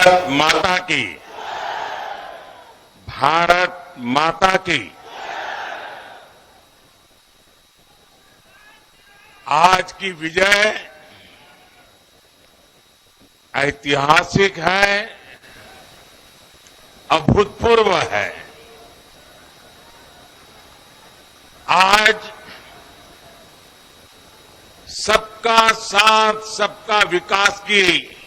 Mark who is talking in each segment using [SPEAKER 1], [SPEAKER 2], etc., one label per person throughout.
[SPEAKER 1] भारत माता की, भारत माता की। आज की विजय ऐतिहासिक है, अभूतपूर्व है। आज सबका साथ, सबका विकास की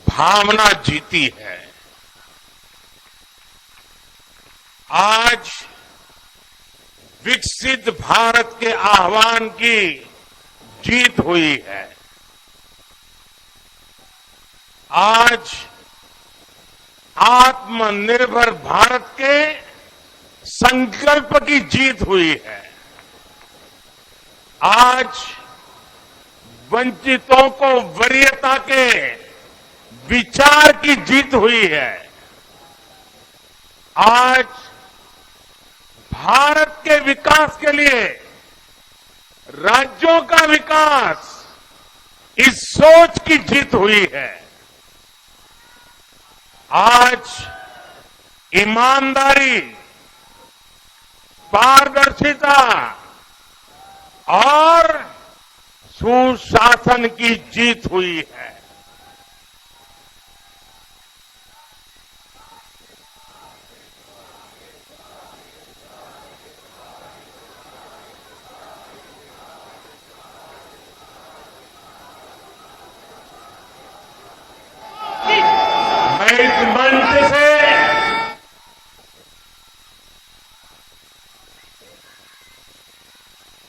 [SPEAKER 1] भावना जीती है। आज विकसित भारत के आह्वान की जीत हुई है। आज आत्मनिर्भर भारत के संकल्प की जीत हुई है। आज वंचितों को वरीयता के विचार की जीत हुई है। आज भारत के विकास के लिए राज्यों का विकास, इस सोच की जीत हुई है। आज ईमानदारी, पारदर्शिता और सुशासन की जीत हुई है। मैं इस मंच से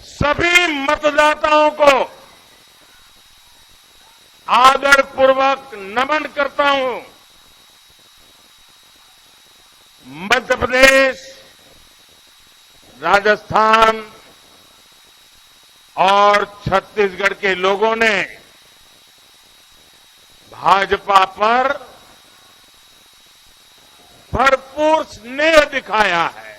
[SPEAKER 1] सभी मतदाताओं को आदरपूर्वक नमन करता हूं। मध्य प्रदेश, राजस्थान और छत्तीसगढ़ के लोगों ने भाजपा पर भरपूर स्नेह दिखाया है।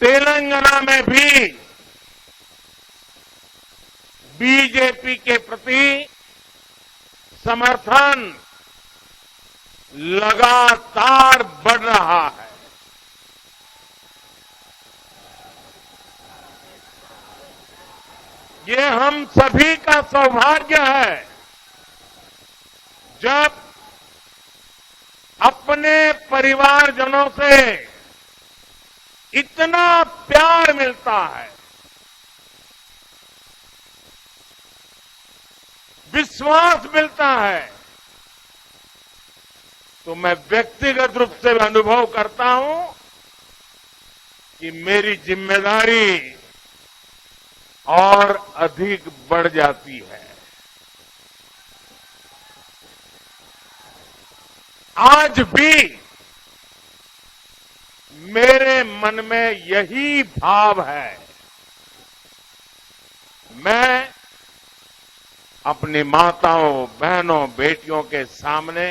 [SPEAKER 1] तेलंगाना में भी बीजेपी के प्रति समर्थन लगातार बढ़ रहा है। ये हम सभी का सौभाग्य है जब अपने परिवारजनों से इतना प्यार मिलता है, विश्वास मिलता है, तो मैं व्यक्तिगत रूप से अनुभव करता हूं कि मेरी जिम्मेदारी और अधिक बढ़ जाती है। आज भी मेरे मन में यही भाव है। मैं अपनी माताओं, बहनों, बेटियों के सामने,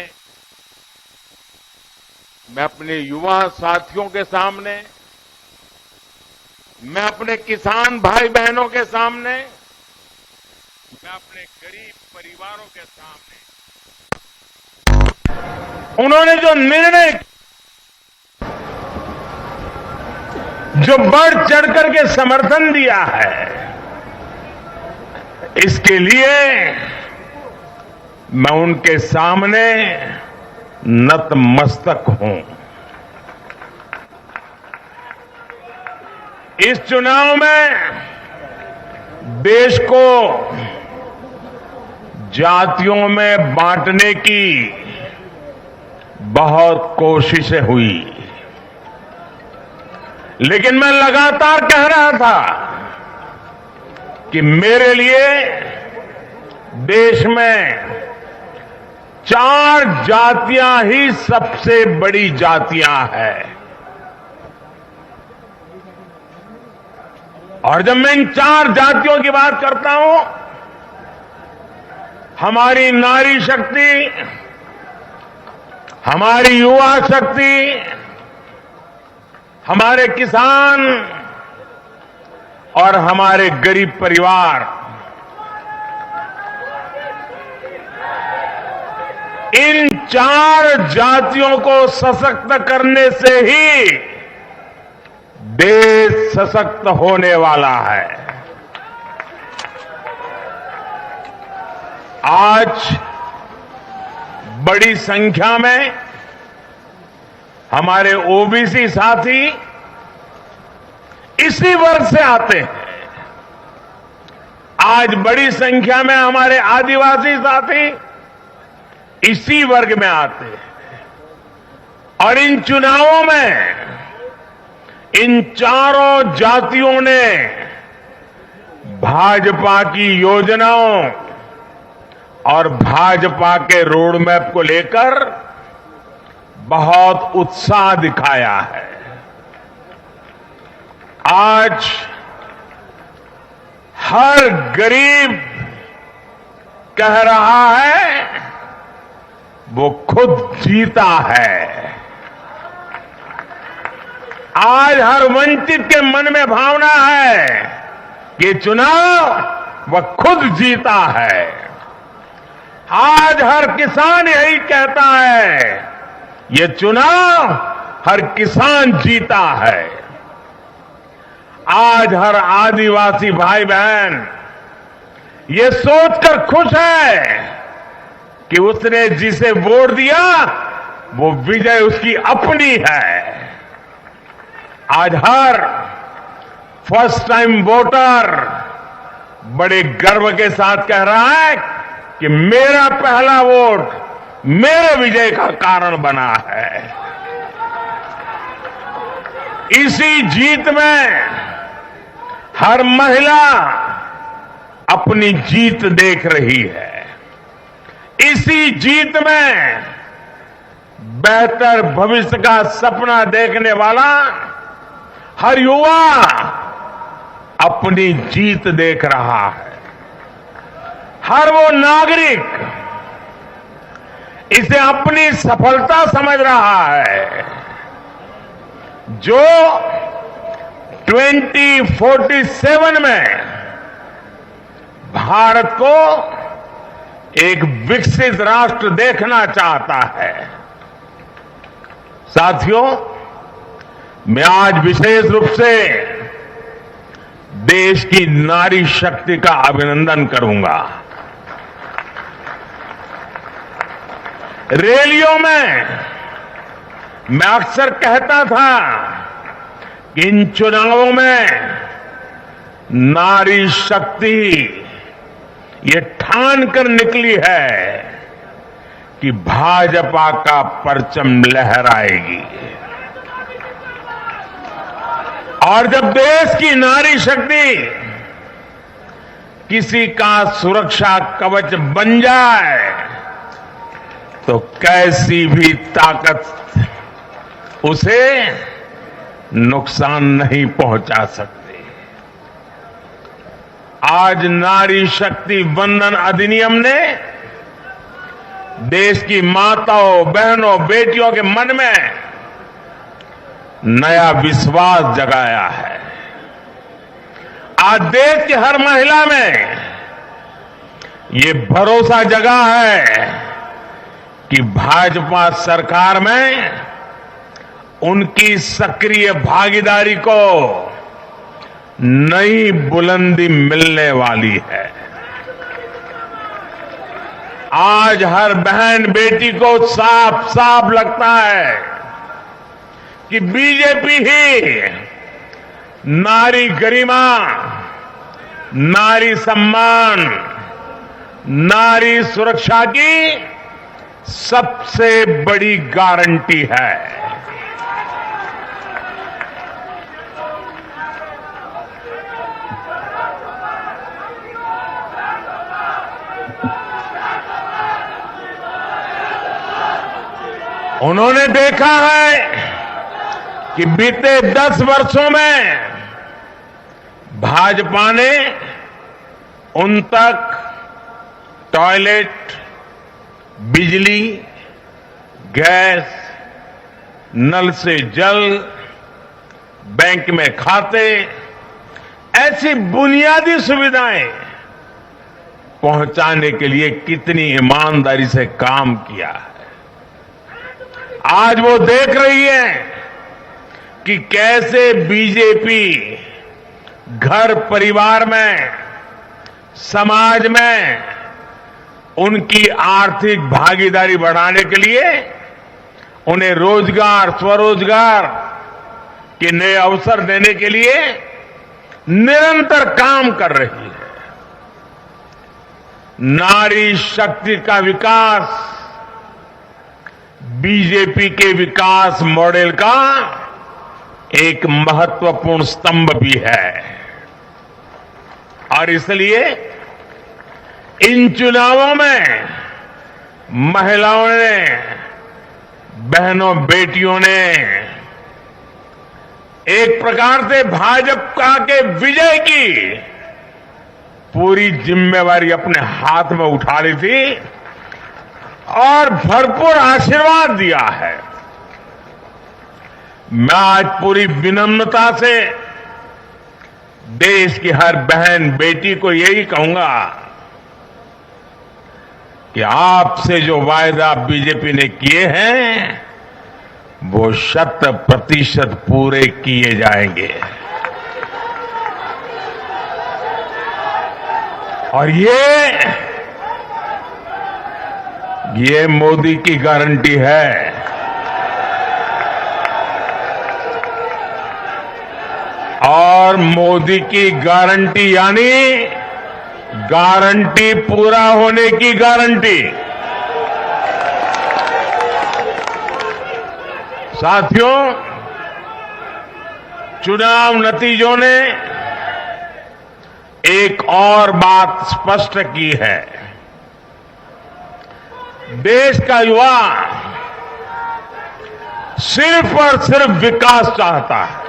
[SPEAKER 1] मैं अपने युवा साथियों के सामने, मैं अपने किसान भाई बहनों के सामने, मैं अपने गरीब परिवारों के सामने उन्होंने जो निर्णय, जो बढ़ चढ़कर के समर्थन दिया है, इसके लिए मैं उनके सामने नतमस्तक हूं। इस चुनाव में देश को जातियों में बांटने की बहुत कोशिशें हुई, लेकिन मैं लगातार कह रहा था कि मेरे लिए देश में 4 जातियां ही सबसे बड़ी जातियां हैं। और जब मैं इन 4 जातियों की बात करता हूं, हमारी नारी शक्ति, हमारी युवा शक्ति, हमारे किसान और हमारे गरीब परिवार, इन 4 जातियों को सशक्त करने से ही देश सशक्त होने वाला है। आज बड़ी संख्या में हमारे ओबीसी साथी इसी वर्ग से आते हैं। आज बड़ी संख्या में हमारे आदिवासी साथी इसी वर्ग में आते हैं। और इन चुनावों में इन चारों जातियों ने भाजपा की योजनाओं और भाजपा के रोड मैप को लेकर बहुत उत्साह दिखाया है। आज हर गरीब कह रहा है वो खुद जीता है। आज हर वंचित के मन में भावना है कि चुनाव वह खुद जीता है। आज हर किसान यही कहता है ये चुनाव हर किसान जीता है। आज हर आदिवासी भाई बहन ये सोचकर खुश है कि उसने जिसे वोट दिया वो विजय उसकी अपनी है। आज हर फर्स्ट टाइम वोटर बड़े गर्व के साथ कह रहा है कि मेरा पहला वोट मेरे विजय का कारण बना है। इसी जीत में हर महिला अपनी जीत देख रही है। इसी जीत में बेहतर भविष्य का सपना देखने वाला हर युवा अपनी जीत देख रहा है। हर वो नागरिक इसे अपनी सफलता समझ रहा है जो 2047 में भारत को एक विकसित राष्ट्र देखना चाहता है। साथियों, मैं आज विशेष रूप से देश की नारी शक्ति का अभिनंदन करूंगा। रैलियों में मैं अक्सर कहता था कि इन चुनावों में नारी शक्ति ये ठान कर निकली है कि भाजपा का परचम लहराएगी। और जब देश की नारी शक्ति किसी का सुरक्षा कवच बन जाए तो कैसी भी ताकत उसे नुकसान नहीं पहुंचा सकती। आज नारी शक्ति वंदन अधिनियम ने देश की माताओं, बहनों, बेटियों के मन में नया विश्वास जगाया है। आज देश की हर महिला में ये भरोसा जगा है कि भाजपा सरकार में उनकी सक्रिय भागीदारी को नई बुलंदी मिलने वाली है। आज हर बहन बेटी को साफ साफ लगता है कि बीजेपी ही नारी गरिमा, नारी सम्मान, नारी सुरक्षा की सबसे बड़ी गारंटी है। उन्होंने देखा है कि बीते 10 वर्षों में भाजपा ने उन तक टॉयलेट, बिजली, गैस, नल से जल, बैंक में खाते, ऐसी बुनियादी सुविधाएं पहुंचाने के लिए कितनी ईमानदारी से काम किया है। आज वो देख रही है कि कैसे बीजेपी घर परिवार में, समाज में उनकी आर्थिक भागीदारी बढ़ाने के लिए उन्हें रोजगार, स्वरोजगार के नए अवसर देने के लिए निरंतर काम कर रही है। नारी शक्ति का विकास बीजेपी के विकास मॉडल का एक महत्वपूर्ण स्तंभ भी है और इसलिए इन चुनावों में महिलाओं ने, बहनों बेटियों ने एक प्रकार से भाजपा के विजय की पूरी जिम्मेवारी अपने हाथ में उठा ली थी और भरपूर आशीर्वाद दिया है। मैं आज पूरी विनम्रता से देश की हर बहन बेटी को यही कहूंगा कि आपसे जो वायदा बीजेपी ने किए हैं वो 100% पूरे किए जाएंगे और ये मोदी की गारंटी है। और मोदी की गारंटी यानी गारंटी पूरा होने की गारंटी। साथियों, चुनाव नतीजों ने एक और बात स्पष्ट की है। देश का युवा सिर्फ और सिर्फ विकास चाहता है।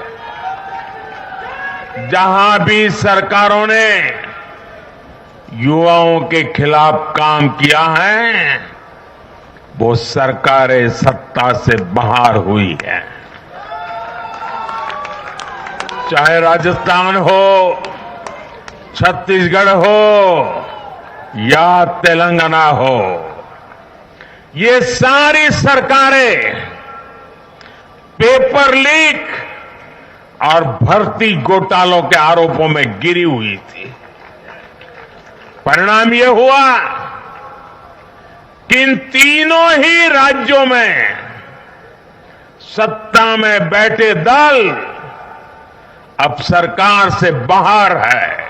[SPEAKER 1] जहां भी सरकारों ने युवाओं के खिलाफ काम किया है वो सरकारें सत्ता से बाहर हुई है। चाहे राजस्थान हो, छत्तीसगढ़ हो या तेलंगाना हो, ये सारी सरकारें पेपर लीक और भर्ती घोटालों के आरोपों में गिरी हुई थी। परिणाम यह हुआ कि इन तीनों ही राज्यों में सत्ता में बैठे दल अब सरकार से बाहर है।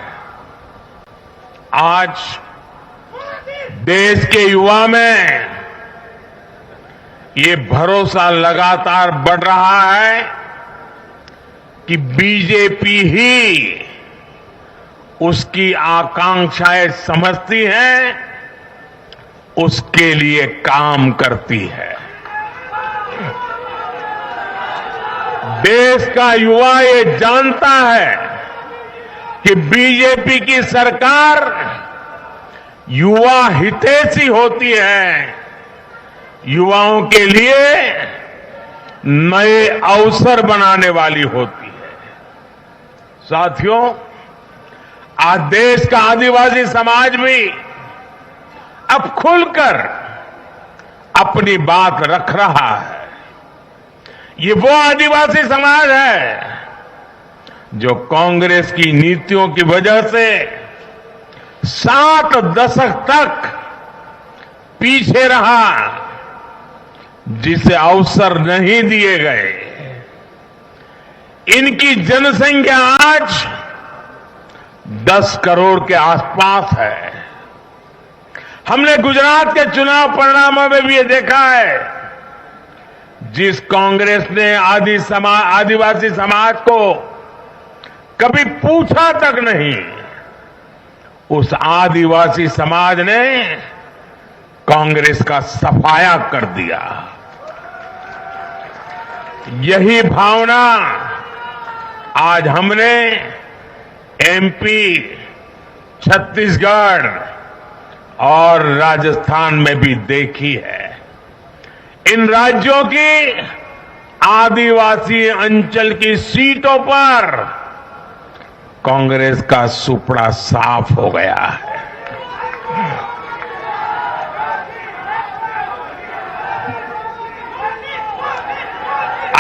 [SPEAKER 1] आज देश के युवा में ये भरोसा लगातार बढ़ रहा है कि बीजेपी ही उसकी आकांक्षाएं समझती है, उसके लिए काम करती है। देश का युवा ये जानता है कि बीजेपी की सरकार युवा हितैषी होती है, युवाओं के लिए नए अवसर बनाने वाली होती है। साथियों, आज देश का आदिवासी समाज भी अब खुलकर अपनी बात रख रहा है। ये वो आदिवासी समाज है जो कांग्रेस की नीतियों की वजह से 7 दशक तक पीछे रहा, जिसे अवसर नहीं दिए गए। इनकी जनसंख्या आज 10 करोड़ के आसपास है। हमने गुजरात के चुनाव परिणामों में भी ये देखा है, जिस कांग्रेस ने आदिवासी समाज को कभी पूछा तक नहीं, उस आदिवासी समाज ने कांग्रेस का सफाया कर दिया। यही भावना आज हमने एमपी, छत्तीसगढ़ और राजस्थान में भी देखी है। इन राज्यों की आदिवासी अंचल की सीटों पर कांग्रेस का सुपड़ा साफ हो गया है।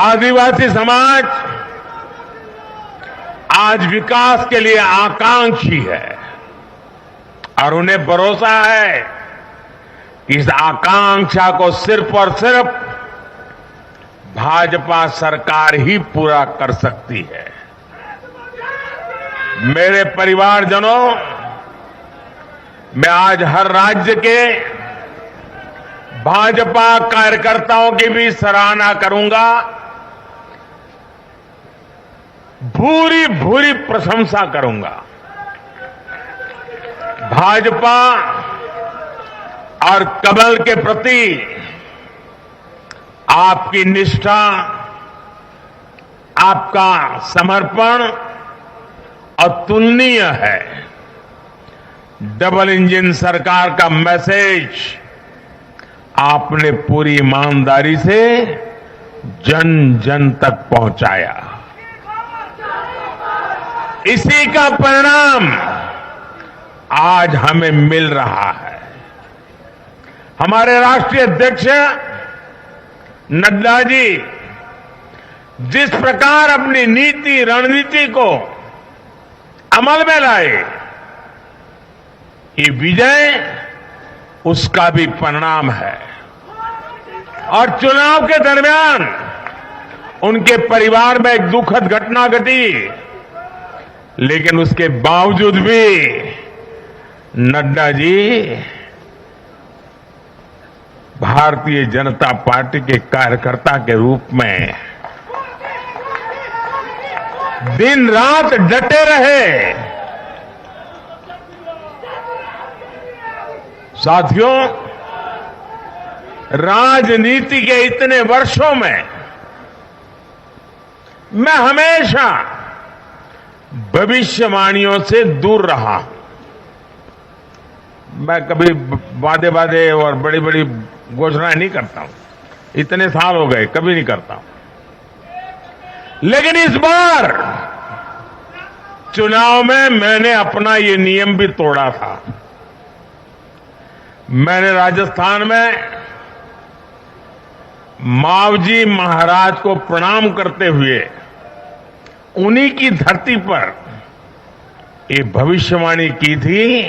[SPEAKER 1] आदिवासी समाज आज विकास के लिए आकांक्षी है और उन्हें भरोसा है कि इस आकांक्षा को सिर्फ और सिर्फ भाजपा सरकार ही पूरा कर सकती है। मेरे परिवारजनों, मैं आज हर राज्य के भाजपा कार्यकर्ताओं की भी सराहना करूंगा, भूरी भूरी प्रशंसा करूंगा। भाजपा और कमल के प्रति आपकी निष्ठा, आपका समर्पण अतुलनीय है। डबल इंजन सरकार का मैसेज आपने पूरी ईमानदारी से जन जन तक पहुंचाया। इसी का परिणाम आज हमें मिल रहा है। हमारे राष्ट्रीय अध्यक्ष नड्डा जी जिस प्रकार अपनी नीति रणनीति को अमल में लाए, ये विजय उसका भी परिणाम है। और चुनाव के दरमियान उनके परिवार में एक दुखद घटना घटी, लेकिन उसके बावजूद भी नड्डा जी भारतीय जनता पार्टी के कार्यकर्ता के रूप में दिन रात डटे रहे। साथियों, राजनीति के इतने वर्षों में मैं हमेशा भविष्यवाणियों से दूर रहा हूं। मैं कभी वादे वादे और बड़ी बड़ी घोषणाएं नहीं करता हूं, इतने साल हो गए, कभी नहीं करता हूं। लेकिन इस बार चुनाव में मैंने अपना ये नियम भी तोड़ा था। मैंने राजस्थान में मावजी महाराज को प्रणाम करते हुए उन्हीं की धरती पर ये भविष्यवाणी की थी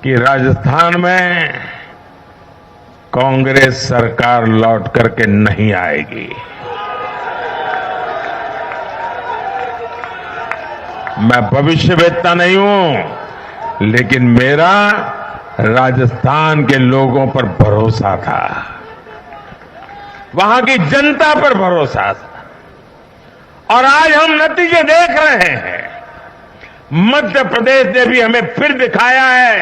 [SPEAKER 1] कि राजस्थान में कांग्रेस सरकार लौट करके नहीं आएगी। मैं भविष्यवेत्ता नहीं हूं, लेकिन मेरा राजस्थान के लोगों पर भरोसा था, वहां की जनता पर भरोसा था। और आज हम नतीजे देख रहे हैं। मध्य प्रदेश ने भी हमें फिर दिखाया है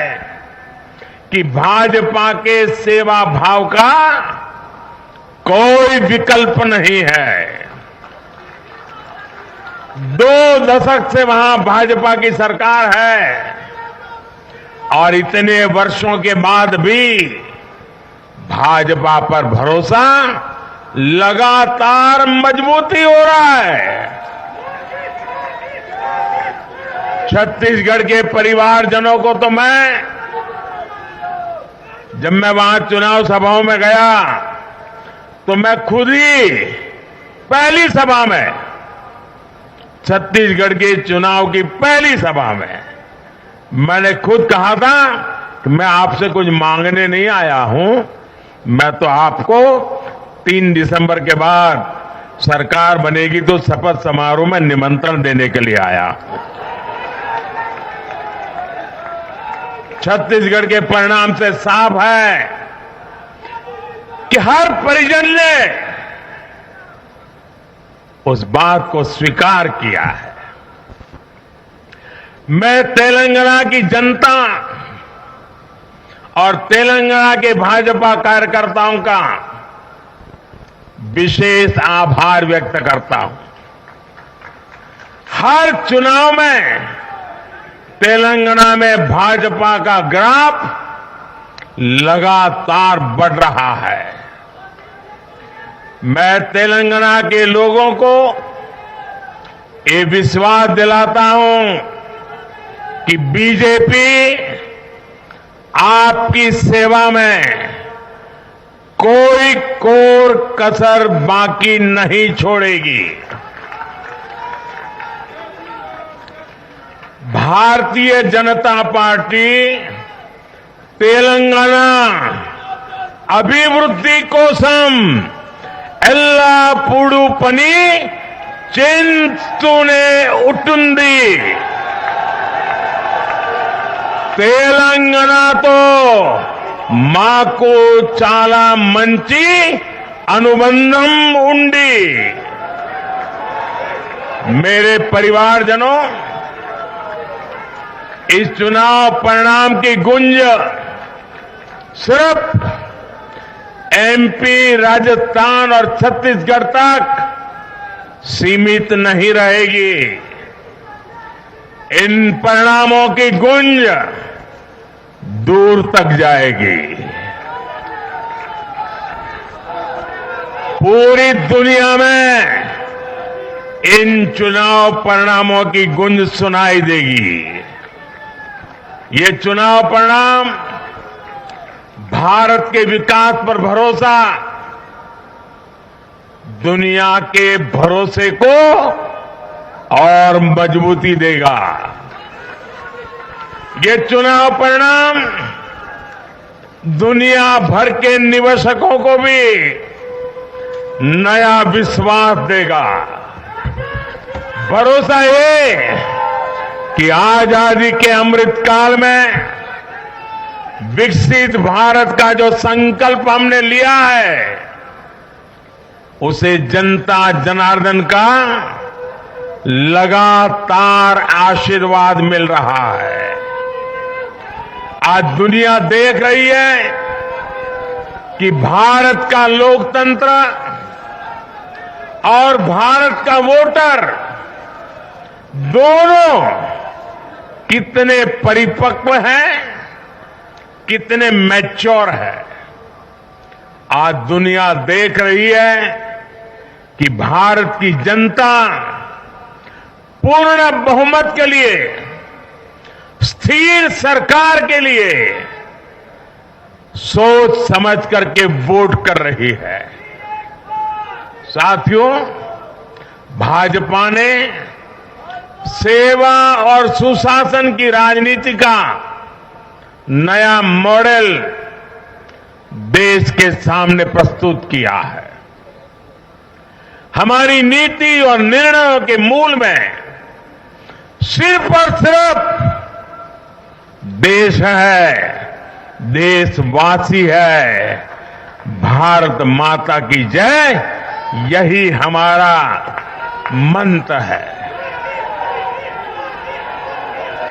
[SPEAKER 1] कि भाजपा के सेवा भाव का कोई विकल्प नहीं है। 2 दशक से वहां भाजपा की सरकार है और इतने वर्षों के बाद भी भाजपा पर भरोसा लगातार मजबूती हो रहा है। छत्तीसगढ़ के परिवारजनों को तो जब मैं वहां चुनाव सभाओं में गया तो मैं खुद ही पहली सभा में, छत्तीसगढ़ के चुनाव की पहली सभा में मैंने खुद कहा था कि मैं आपसे कुछ मांगने नहीं आया हूं, मैं तो आपको 3 दिसंबर के बाद सरकार बनेगी तो शपथ समारोह में निमंत्रण देने के लिए आया। छत्तीसगढ़ के परिणाम से साफ है कि हर परिजन ने उस बात को स्वीकार किया है। मैं तेलंगाना की जनता और तेलंगाना के भाजपा कार्यकर्ताओं का विशेष आभार व्यक्त करता हूं। हर चुनाव में तेलंगाना में भाजपा का ग्राफ लगातार बढ़ रहा है। मैं तेलंगाना के लोगों को ये विश्वास दिलाता हूं कि बीजेपी आपकी सेवा में कोई कोर कसर बाकी नहीं छोड़ेगी। भारतीय जनता पार्टी तेलंगाना अभिवृद्धि कोसम एल्लापूडू पनी चिंतूने उटुंदी। తెలంగాణతో మాకు చాలా మంచి अनुबंधम ఉండి। मेरे परिवारजनों, इस चुनाव परिणाम की गुंज सिर्फ एमपी, राजस्थान और छत्तीसगढ़ तक सीमित नहीं रहेगी। इन परिणामों की गुंज दूर तक जाएगी। पूरी दुनिया में इन चुनाव परिणामों की गुंज सुनाई देगी। ये चुनाव परिणाम भारत के विकास पर भरोसा, दुनिया के भरोसे को और मजबूती देगा। ये चुनाव परिणाम दुनिया भर के निवेशकों को भी नया विश्वास देगा। भरोसा ये कि आजादी के अमृत काल में विकसित भारत का जो संकल्प हमने लिया है, उसे जनता जनार्दन का लगातार आशीर्वाद मिल रहा है। आज दुनिया देख रही है कि भारत का लोकतंत्र और भारत का वोटर दोनों कितने परिपक्व हैं, कितने मैच्योर हैं। आज दुनिया देख रही है कि भारत की जनता पूर्ण बहुमत के लिए, स्थिर सरकार के लिए सोच समझ करके वोट कर रही है। साथियों, भाजपा ने सेवा और सुशासन की राजनीति का नया मॉडल देश के सामने प्रस्तुत किया है। हमारी नीति और निर्णयों के मूल में सिर्फ और सिर्फ देश है, देशवासी है। भारत माता की जय, यही हमारा मंत्र है।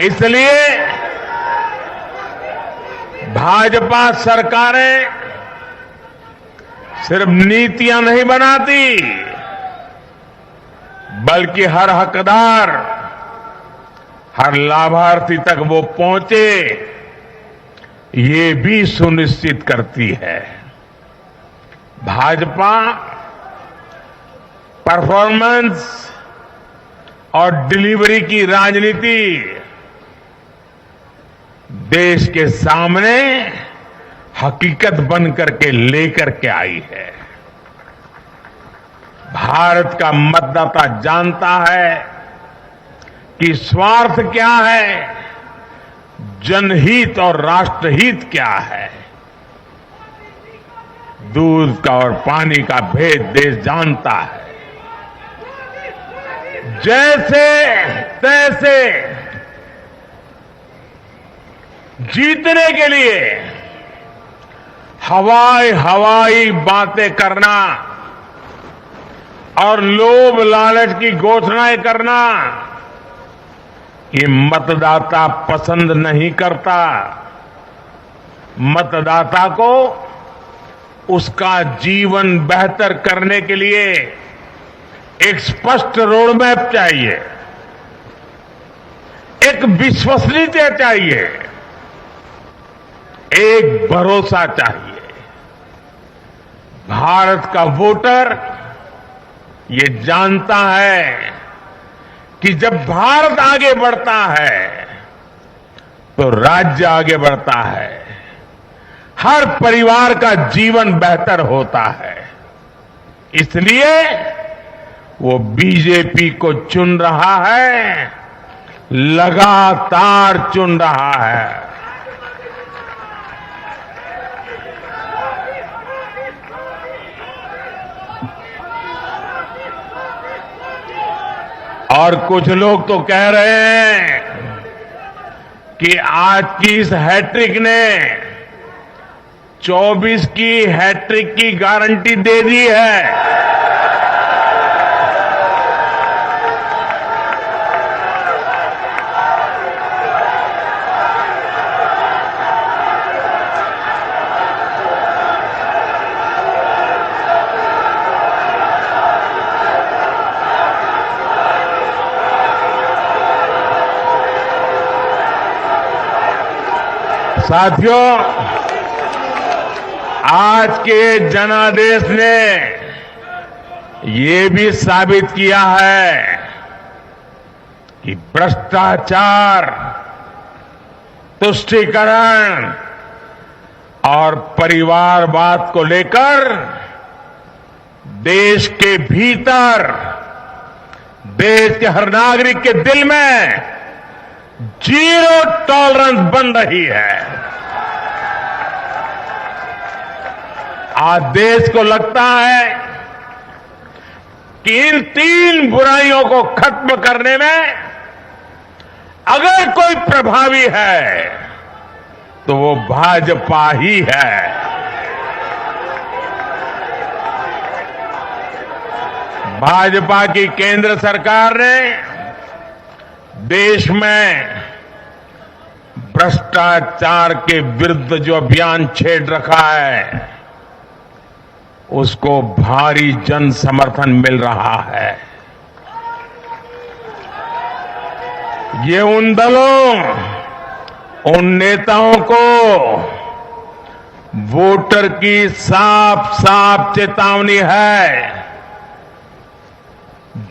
[SPEAKER 1] इसलिए भाजपा सरकारें सिर्फ नीतियां नहीं बनाती, बल्कि हर हकदार, हर लाभार्थी तक वो पहुंचे, ये भी सुनिश्चित करती है। भाजपा परफॉर्मेंस और डिलीवरी की राजनीति देश के सामने हकीकत बन करके लेकर के आई है। भारत का मतदाता जानता है कि स्वार्थ क्या है, जनहित और राष्ट्रहित क्या है। दूध का और पानी का भेद देश जानता है। जैसे तैसे जीतने के लिए हवाई बातें करना और लोभ लालच की घोषणाएं करना, ये मतदाता पसंद नहीं करता। मतदाता को उसका जीवन बेहतर करने के लिए एक स्पष्ट रोडमैप चाहिए, एक विश्वसनीयता चाहिए, एक भरोसा चाहिए। भारत का वोटर ये जानता है कि जब भारत आगे बढ़ता है तो राज्य आगे बढ़ता है, हर परिवार का जीवन बेहतर होता है। इसलिए वो बीजेपी को चुन रहा है, लगातार चुन रहा है। और कुछ लोग तो कह रहे हैं कि आज की इस हैट्रिक ने 24 की हैट्रिक की गारंटी दे दी है। साथियों, आज के जनादेश ने ये भी साबित किया है कि भ्रष्टाचार, तुष्टीकरण और परिवारवाद को लेकर देश के भीतर, देश के हर नागरिक के दिल में जीरो टॉलरेंस बन रही है। आज देश को लगता है कि इन 3 बुराइयों को खत्म करने में अगर कोई प्रभावी है तो वो भाजपा ही है। भाजपा की केंद्र सरकार ने देश में भ्रष्टाचार के विरुद्ध जो अभियान छेड़ रखा है उसको भारी जन समर्थन मिल रहा है। ये उन दलों, उन नेताओं को वोटर की साफ साफ चेतावनी है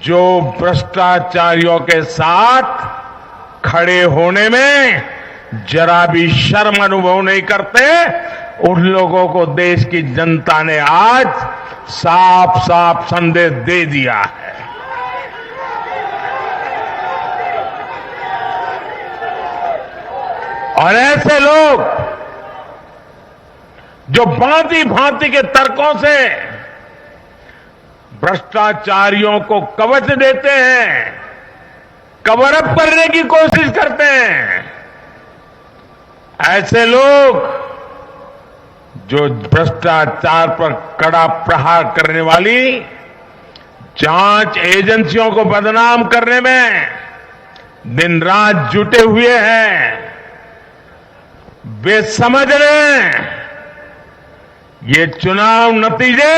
[SPEAKER 1] जो भ्रष्टाचारियों के साथ खड़े होने में जरा भी शर्म अनुभव नहीं करते। उन लोगों को देश की जनता ने आज साफ साफ संदेश दे दिया है। और ऐसे लोग जो भांति भांति के तर्कों से भ्रष्टाचारियों को कवच देते हैं, कवर अप करने की कोशिश करते हैं, ऐसे लोग जो भ्रष्टाचार पर कड़ा प्रहार करने वाली जांच एजेंसियों को बदनाम करने में दिन रात जुटे हुए हैं, वे समझ लें ये चुनाव नतीजे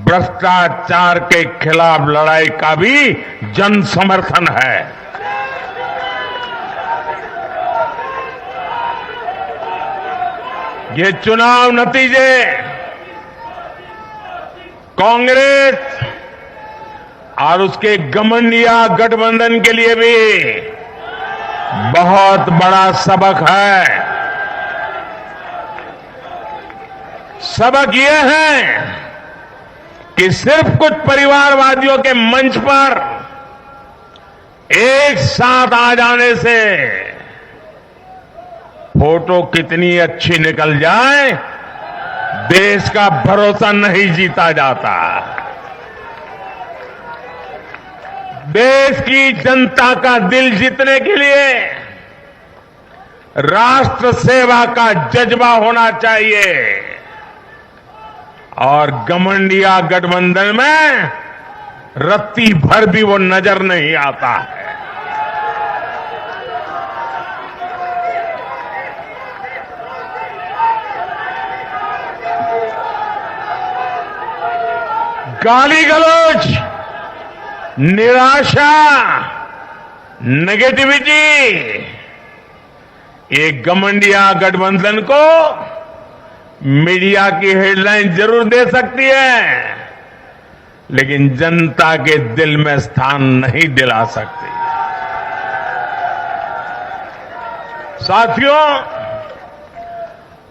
[SPEAKER 1] भ्रष्टाचार के खिलाफ लड़ाई का भी जन समर्थन है। ये चुनाव नतीजे कांग्रेस और उसके घमंडिया गठबंधन के लिए भी बहुत बड़ा सबक है। सबक ये है कि सिर्फ कुछ परिवारवादियों के मंच पर एक साथ आ जाने से फोटो कितनी अच्छी निकल जाए, देश का भरोसा नहीं जीता जाता। देश की जनता का दिल जीतने के लिए राष्ट्र सेवा का जज्बा होना चाहिए और घमंडिया गठबंधन में रत्ती भर भी वो नजर नहीं आता है। गाली गलौज, निराशा, नेगेटिविटी एक घमंडिया गठबंधन को मीडिया की हेडलाइन जरूर दे सकती है, लेकिन जनता के दिल में स्थान नहीं दिला सकती। साथियों,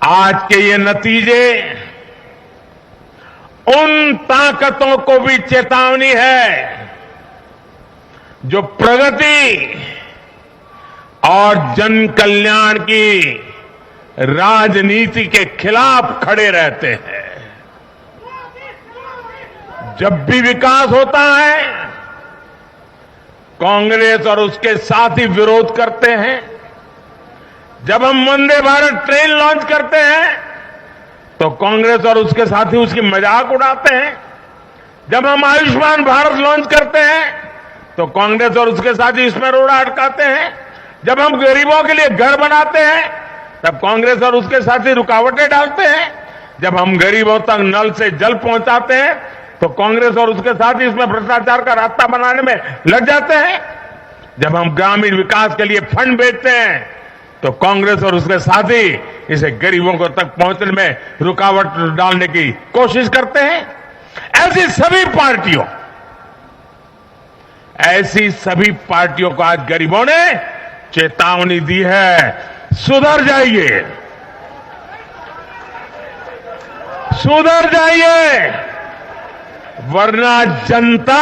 [SPEAKER 1] आज के ये नतीजे उन ताकतों को भी चेतावनी है जो प्रगति और जन कल्याण की राजनीति के खिलाफ खड़े रहते हैं। जब भी विकास होता है, कांग्रेस और उसके साथी विरोध करते हैं। जब हम वंदे भारत ट्रेन लॉन्च करते हैं तो कांग्रेस और उसके साथी उसकी मजाक उड़ाते हैं। जब हम आयुष्मान भारत लॉन्च करते हैं तो कांग्रेस और उसके साथी इसमें रोड़ा अटकाते हैं। जब हम गरीबों के लिए घर बनाते हैं तब कांग्रेस और उसके साथी रुकावटें डालते हैं। जब हम गरीबों तक नल से जल पहुंचाते हैं तो कांग्रेस और उसके साथी इसमें भ्रष्टाचार का रास्ता बनाने में लग जाते हैं। जब हम ग्रामीण विकास के लिए फंड भेजते हैं तो कांग्रेस और उसके साथी इसे गरीबों को तक पहुंचने में रुकावट डालने की कोशिश करते हैं। ऐसी सभी पार्टियों को आज गरीबों ने चेतावनी दी है, सुधर जाइए, सुधर जाइए, वरना जनता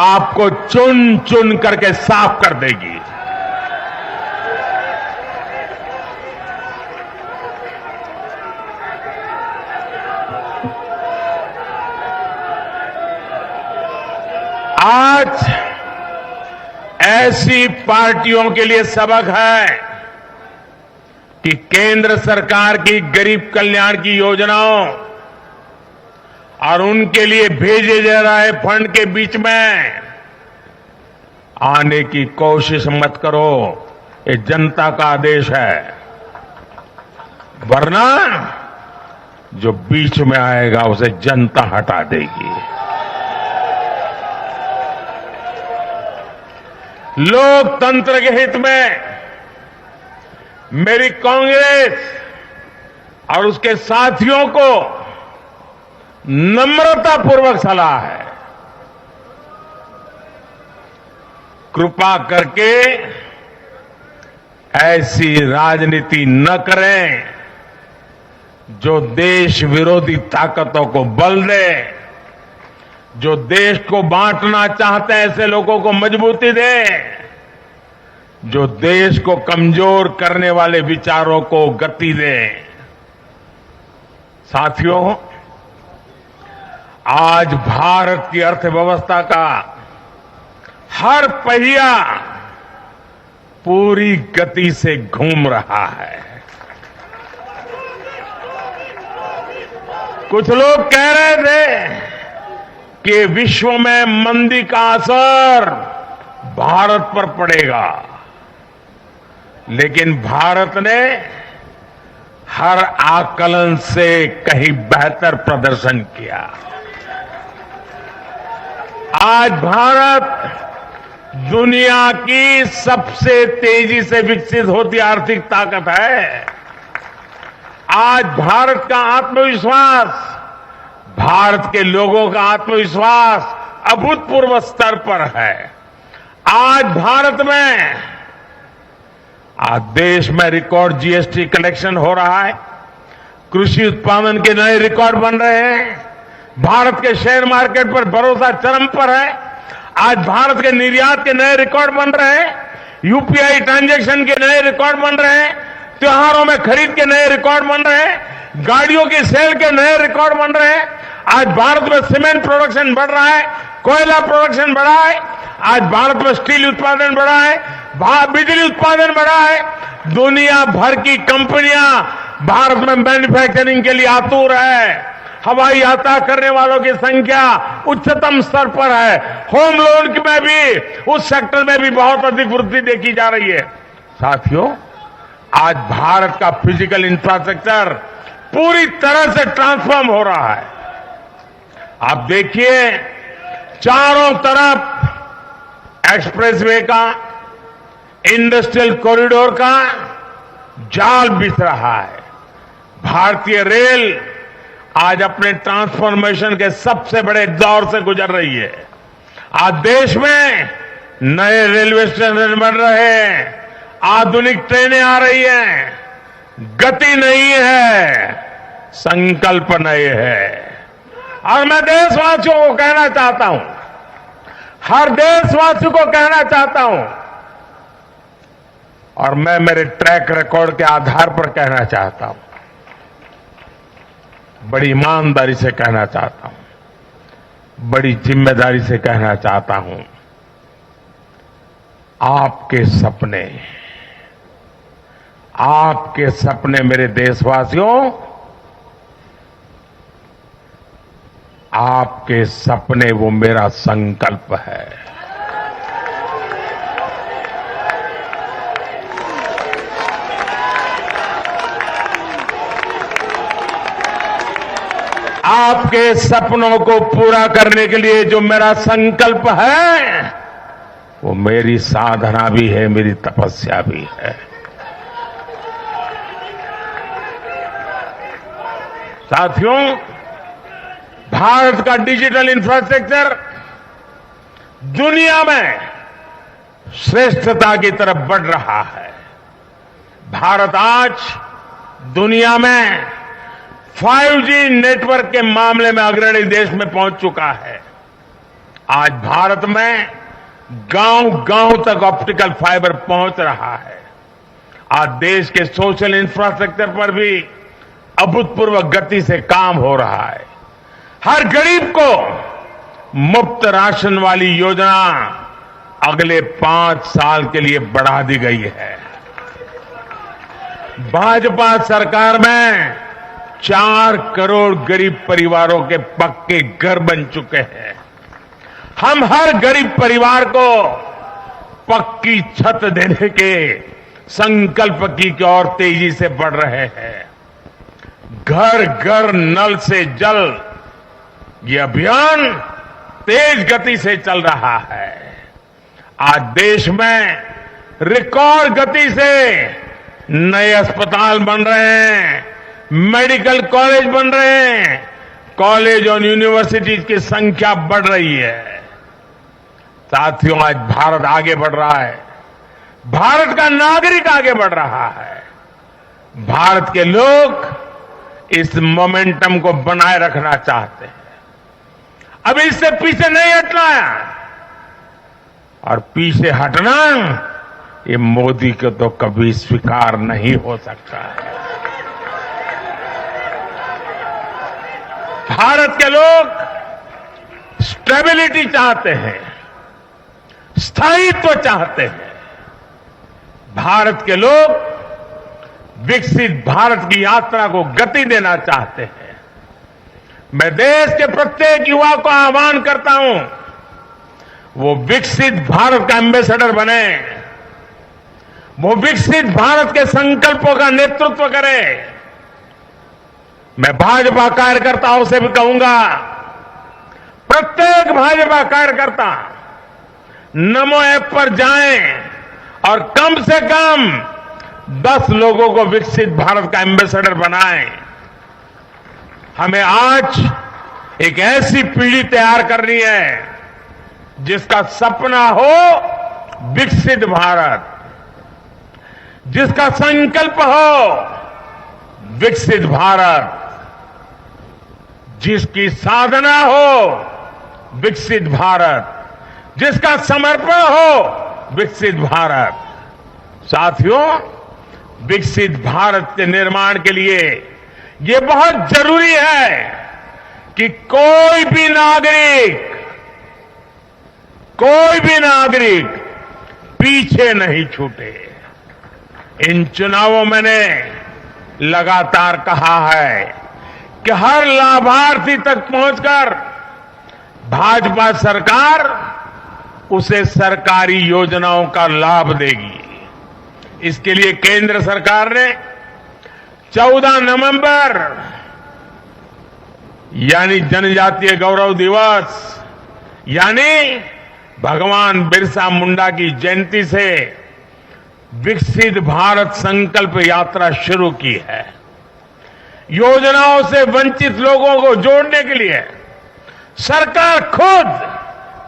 [SPEAKER 1] आपको चुन चुन करके साफ कर देगी। आज ऐसी पार्टियों के लिए सबक है कि केंद्र सरकार की गरीब कल्याण की योजनाओं और उनके लिए भेजे जा रहे फंड के बीच में आने की कोशिश मत करो। ये जनता का आदेश है, वरना जो बीच में आएगा उसे जनता हटा देगी। लोकतंत्र के हित में मेरी कांग्रेस और उसके साथियों को नम्रतापूर्वक सलाह है, कृपा करके ऐसी राजनीति न करें जो देश विरोधी ताकतों को बल दे, जो देश को बांटना चाहते हैं ऐसे लोगों को मजबूती दे, जो देश को कमजोर करने वाले विचारों को गति दे। साथियों, आज भारत की अर्थव्यवस्था का हर पहिया पूरी गति से घूम रहा है। कुछ लोग कह रहे थे कि विश्व में मंदी का असर भारत पर पड़ेगा, लेकिन भारत ने हर आकलन से कहीं बेहतर प्रदर्शन किया। आज भारत दुनिया की सबसे तेजी से विकसित होती आर्थिक ताकत है। आज भारत का आत्मविश्वास, भारत के लोगों का आत्मविश्वास अभूतपूर्व स्तर पर है। आज भारत में, आज देश में रिकॉर्ड जीएसटी कलेक्शन हो रहा है, कृषि उत्पादन के नए रिकॉर्ड बन रहे हैं, भारत के शेयर मार्केट पर भरोसा चरम पर है। आज भारत के निर्यात के नए रिकॉर्ड बन रहे हैं, यूपीआई ट्रांजैक्शन के नए रिकॉर्ड बन रहे हैं, त्योहारों में खरीद के नए रिकॉर्ड बन रहे हैं, गाड़ियों की सेल के नए रिकॉर्ड बन रहे हैं। आज भारत में सीमेंट प्रोडक्शन बढ़ रहा है, कोयला प्रोडक्शन बढ़ा है, आज भारत में स्टील उत्पादन बढ़ा है, बिजली उत्पादन बढ़ा है। दुनिया भर की कंपनियां भारत में मैन्युफैक्चरिंग के लिए आतुर है। हवाई यात्रा करने वालों की संख्या उच्चतम स्तर पर है। होम लोन में भी, उस सेक्टर में भी बहुत अधिक वृद्धि देखी जा रही है। साथियों, आज भारत का फिजिकल इंफ्रास्ट्रक्चर पूरी तरह से ट्रांसफॉर्म हो रहा है। आप देखिए, चारों तरफ एक्सप्रेसवे का, इंडस्ट्रियल कॉरिडोर का जाल बिछ रहा है। भारतीय रेल आज अपने ट्रांसफॉर्मेशन के सबसे बड़े दौर से गुजर रही है। आज देश में नए रेलवे स्टेशन बन रहे हैं, आधुनिक ट्रेनें आ रही हैं, गति नहीं है, संकल्प नहीं है। और मैं देशवासियों को कहना चाहता हूं, हर देशवासी को कहना चाहता हूं, और मैं मेरे ट्रैक रिकॉर्ड के आधार पर कहना चाहता हूं, बड़ी ईमानदारी से कहना चाहता हूं, बड़ी जिम्मेदारी से कहना चाहता हूं, आपके सपने मेरे देशवासियों, आपके सपने वो मेरा संकल्प है। आपके सपनों को पूरा करने के लिए जो मेरा संकल्प है, वो मेरी साधना भी है, मेरी तपस्या भी है। साथियों, भारत का डिजिटल इंफ्रास्ट्रक्चर दुनिया में श्रेष्ठता की तरफ बढ़ रहा है। भारत आज दुनिया में 5G नेटवर्क के मामले में अग्रणी देश में पहुंच चुका है। आज भारत में गांव-गांव तक ऑप्टिकल फाइबर पहुंच रहा है। आज देश के सोशल इंफ्रास्ट्रक्चर पर भी अभूतपूर्व गति से काम हो रहा है। हर गरीब को मुफ्त राशन वाली योजना अगले 5 साल के लिए बढ़ा दी गई है। भाजपा सरकार में 4 करोड़ गरीब परिवारों के पक्के घर बन चुके हैं। हम हर गरीब परिवार को पक्की छत देने के संकल्प की ओर तेजी से बढ़ रहे हैं। घर घर नल से जल, ये अभियान तेज गति से चल रहा है। आज देश में रिकॉर्ड गति से नए अस्पताल बन रहे हैं, मेडिकल कॉलेज बन रहे हैं, कॉलेज और यूनिवर्सिटीज की संख्या बढ़ रही है। साथियों, आज भारत आगे बढ़ रहा है, भारत का नागरिक आगे बढ़ रहा है। भारत के लोग इस मोमेंटम को बनाए रखना चाहते हैं। अब इससे पीछे नहीं हटना है, और पीछे हटना ये मोदी को तो कभी स्वीकार नहीं हो सकता है। भारत के लोग स्टेबिलिटी चाहते हैं, स्थायित्व चाहते हैं। भारत के लोग विकसित भारत की यात्रा को गति देना चाहते हैं। मैं देश के प्रत्येक युवा को आह्वान करता हूं, वो विकसित भारत का एम्बेसडर बने, वो विकसित भारत के संकल्पों का नेतृत्व करे। मैं भाजपा कार्यकर्ताओं से भी कहूंगा, प्रत्येक भाजपा कार्यकर्ता नमो ऐप पर जाएं और कम से कम 10 लोगों को विकसित भारत का एम्बेसडर बनाएं। हमें आज एक ऐसी पीढ़ी तैयार करनी है जिसका सपना हो विकसित भारत, जिसका संकल्प हो विकसित भारत, जिसकी साधना हो विकसित भारत, जिसका समर्पण हो विकसित भारत। साथियों, विकसित भारत के निर्माण के लिए ये बहुत जरूरी है कि कोई भी नागरिक पीछे नहीं छूटे। इन चुनावों मैंने लगातार कहा है कि हर लाभार्थी तक पहुंचकर भाजपा सरकार उसे सरकारी योजनाओं का लाभ देगी। इसके लिए केंद्र सरकार ने 14 नवंबर यानी जनजातीय गौरव दिवस, यानी भगवान बिरसा मुंडा की जयंती से विकसित भारत संकल्प यात्रा शुरू की है। योजनाओं से वंचित लोगों को जोड़ने के लिए सरकार खुद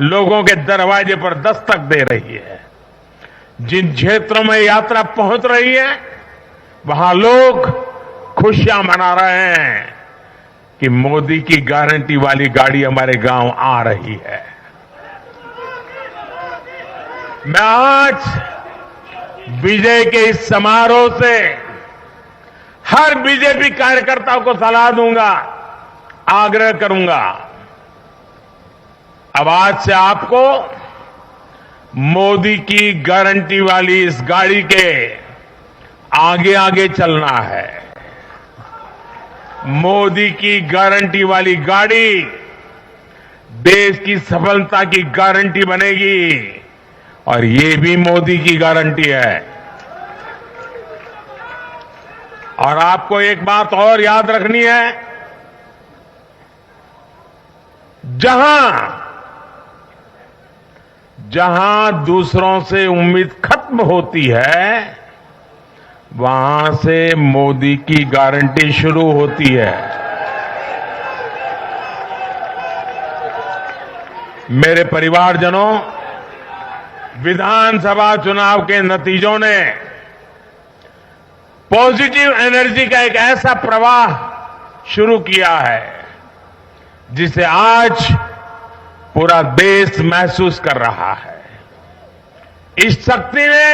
[SPEAKER 1] लोगों के दरवाजे पर दस्तक दे रही है। जिन क्षेत्रों में यात्रा पहुंच रही है, वहां लोग खुशियां मना रहे हैं कि मोदी की गारंटी वाली गाड़ी हमारे गांव आ रही है। मैं आज विजय के इस समारोह से हर बीजेपी कार्यकर्ताओं को सलाह दूंगा, आग्रह करूंगा, अब आज से आपको मोदी की गारंटी वाली इस गाड़ी के आगे आगे चलना है। मोदी की गारंटी वाली गाड़ी देश की सफलता की गारंटी बनेगी और ये भी मोदी की गारंटी है। और आपको एक बात और याद रखनी है, जहां दूसरों से उम्मीद खत्म होती है, वहां से मोदी की गारंटी शुरू होती है। मेरे परिवारजनों, विधानसभा चुनाव के नतीजों ने पॉजिटिव एनर्जी का एक ऐसा प्रवाह शुरू किया है जिसे आज पूरा देश महसूस कर रहा है। इस शक्ति ने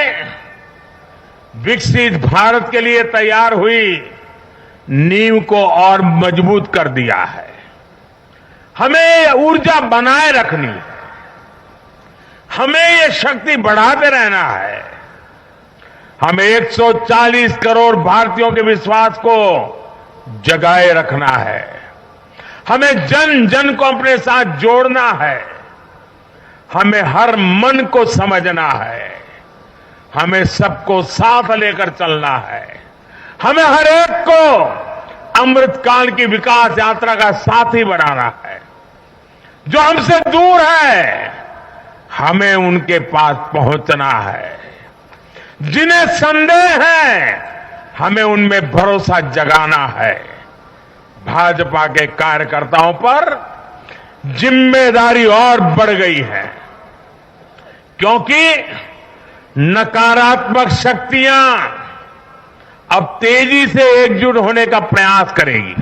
[SPEAKER 1] विकसित भारत के लिए तैयार हुई नींव को और मजबूत कर दिया है। हमें ये ऊर्जा बनाए रखनी है, हमें ये शक्ति बढ़ाते रहना है। हमें 140 करोड़ भारतीयों के विश्वास को जगाए रखना है। हमें जन जन को अपने साथ जोड़ना है। हमें हर मन को समझना है। हमें सबको साथ लेकर चलना है। हमें हर एक को अमृतकाल की विकास यात्रा का साथी बनाना है। जो हमसे दूर है, हमें उनके पास पहुंचना है। जिन्हें संदेह है, हमें उनमें भरोसा जगाना है। भाजपा के कार्यकर्ताओं पर जिम्मेदारी और बढ़ गई है, क्योंकि नकारात्मक शक्तियां अब तेजी से एकजुट होने का प्रयास करेगी।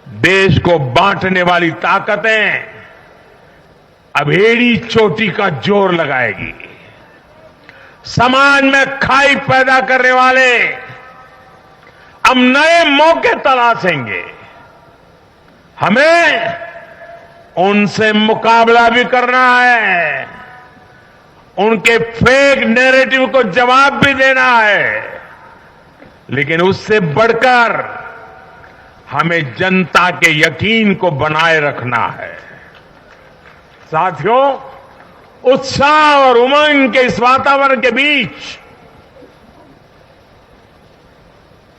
[SPEAKER 1] देश को बांटने वाली ताकतें अब एड़ी चोटी का जोर लगाएगी। समाज में खाई पैदा करने वाले अब नए मौके तलाशेंगे। हमें उनसे मुकाबला भी करना है, उनके फेक नैरेटिव को जवाब भी देना है, लेकिन उससे बढ़कर हमें जनता के यकीन को बनाए रखना है। साथियों, उत्साह और उमंग के इस वातावरण के बीच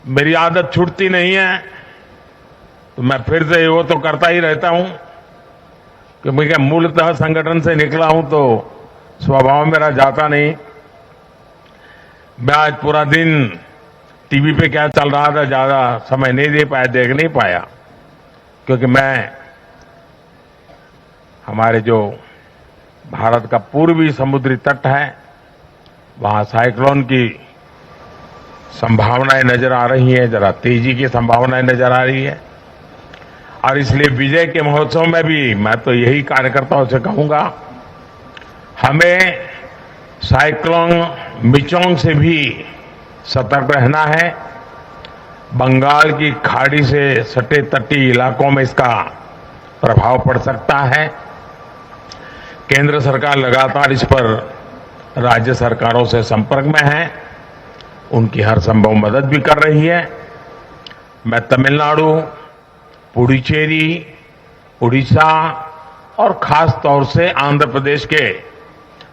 [SPEAKER 1] मेरी आदत छूटती नहीं है, तो मैं फिर से वो तो करता ही रहता हूं कि मैं मूलतः संगठन से निकला हूं तो स्वभाव मेरा जाता नहीं। मैं आज पूरा दिन टीवी पे क्या चल रहा था ज्यादा समय नहीं दे पाया, देख नहीं पाया, क्योंकि मैं हमारे जो भारत का पूर्वी समुद्री तट है वहां साइक्लोन की संभावनाएं नजर आ रही हैं, जरा तेजी की संभावनाएं नजर आ रही है। और इसलिए विजय के महोत्सव में भी मैं तो यही कार्यकर्ताओं से कहूंगा, हमें साइक्लोन मिचोंग से भी सतर्क रहना है। बंगाल की खाड़ी से सटे तटीय इलाकों में इसका प्रभाव पड़ सकता है। केंद्र सरकार लगातार इस पर राज्य सरकारों से संपर्क में है, उनकी हर संभव मदद भी कर रही है। मैं तमिलनाडु, पुडुचेरी, उड़ीसा और खास तौर से आंध्र प्रदेश के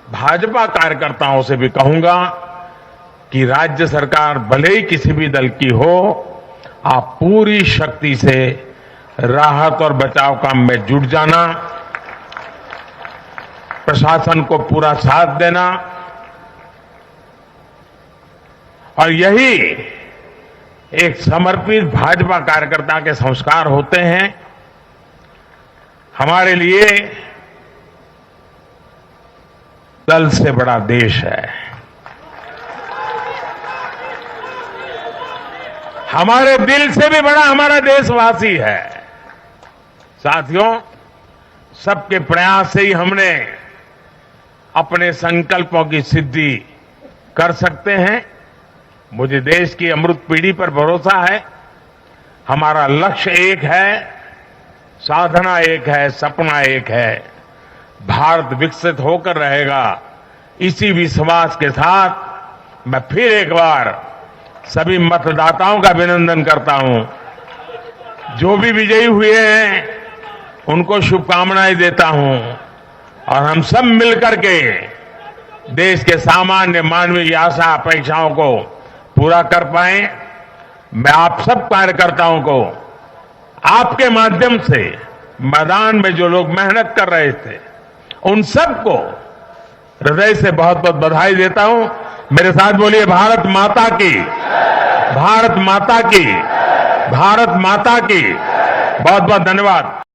[SPEAKER 1] भाजपा कार्यकर्ताओं से भी कहूंगा कि राज्य सरकार भले ही किसी भी दल की हो, आप पूरी शक्ति से राहत और बचाव काम में जुट जाना, प्रशासन को पूरा साथ देना, और यही एक समर्पित भाजपा कार्यकर्ता के संस्कार होते हैं। हमारे लिए दल से बड़ा देश है। हमारे दिल से भी बड़ा हमारा देशवासी है। साथियों, सबके प्रयास से ही हमने अपने संकल्पों की सिद्धि कर सकते हैं। मुझे देश की अमृत पीढ़ी पर भरोसा है। हमारा लक्ष्य एक है, साधना एक है, सपना एक है। भारत विकसित होकर रहेगा। इसी विश्वास के साथ मैं फिर एक बार सभी मतदाताओं का अभिनंदन करता हूं। जो भी विजयी हुए हैं उनको शुभकामनाएं देता हूं और हम सब मिलकर के देश के सामान्य मानवीय की आशा अपेक्षाओं को पूरा कर पाए। मैं आप सब कार्यकर्ताओं को आपके माध्यम से मैदान में जो लोग मेहनत कर रहे थे उन सबको हृदय से बहुत बहुत बधाई देता हूं। मेरे साथ बोलिए भारत माता की, भारत माता की, भारत माता की। बहुत बहुत धन्यवाद।